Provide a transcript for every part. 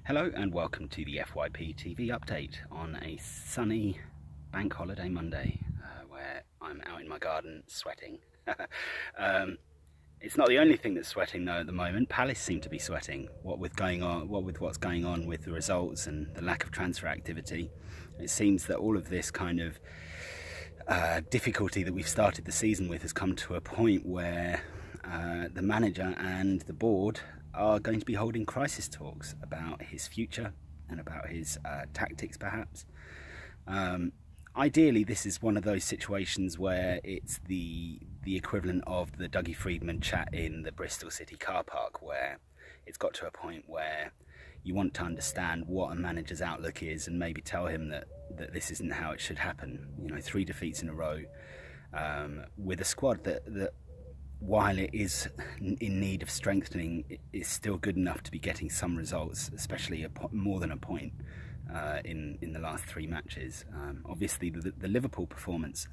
Hello and welcome to the FYP TV update on a sunny bank holiday Monday where I'm out in my garden sweating. It's not the only thing that's sweating though at the moment. Palace seem to be sweating, what with what's going on with the results and the lack of transfer activity. It seems that all of this kind of difficulty that we've started the season with has come to a point where the manager and the board are going to be holding crisis talks about his future and about his tactics perhaps. Ideally this is one of those situations where it's the equivalent of the Dougie Freedman chat in the Bristol City car park, where it's got to a point where you want to understand what a manager's outlook is and maybe tell him that this isn't how it should happen. You know, 3 defeats in a row with a squad that while it is in need of strengthening, it's still good enough to be getting some results, especially more than a point in the last 3 matches. Obviously the Liverpool performance,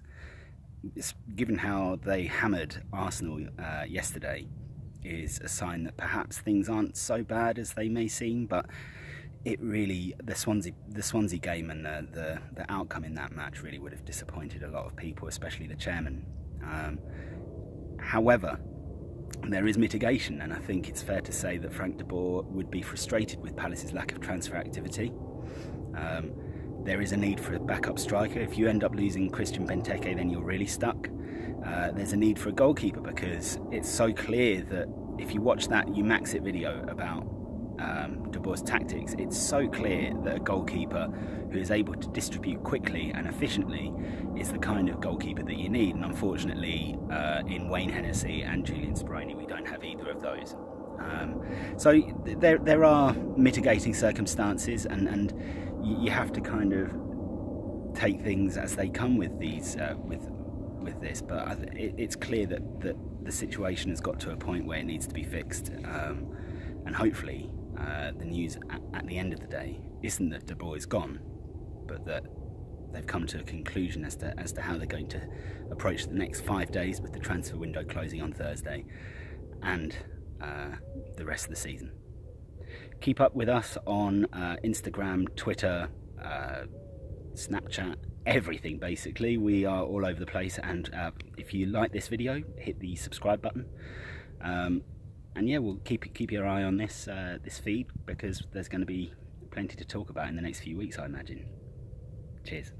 given how they hammered Arsenal yesterday, is a sign that perhaps things aren't so bad as they may seem, but it really, the Swansea game and the outcome in that match really would have disappointed a lot of people, especially the chairman. However, there is mitigation, and I think it's fair to say that Frank de Boer would be frustrated with Palace's lack of transfer activity. There is a need for a backup striker. If you end up losing Christian Benteke, then you're really stuck. There's a need for a goalkeeper, because it's so clear that if you watch that Umaxit video about de Boer's tactics, it's so clear that a goalkeeper who is able to distribute quickly and efficiently is the kind of goalkeeper that you need, and unfortunately in Wayne Hennessy and Julian Speroni we don't have either of those. So there are mitigating circumstances, and you have to kind of take things as they come with these with this, but it's clear that the situation has got to a point where it needs to be fixed, and hopefully the news at the end of the day isn't that de Boer is gone, but that they've come to a conclusion as to how they're going to approach the next 5 days, with the transfer window closing on Thursday, and the rest of the season. Keep up with us on Instagram, Twitter, Snapchat, everything basically. We are all over the place, and if you like this video, hit the subscribe button. And yeah, we'll keep your eye on this feed, because there's going to be plenty to talk about in the next few weeks, I imagine. Cheers.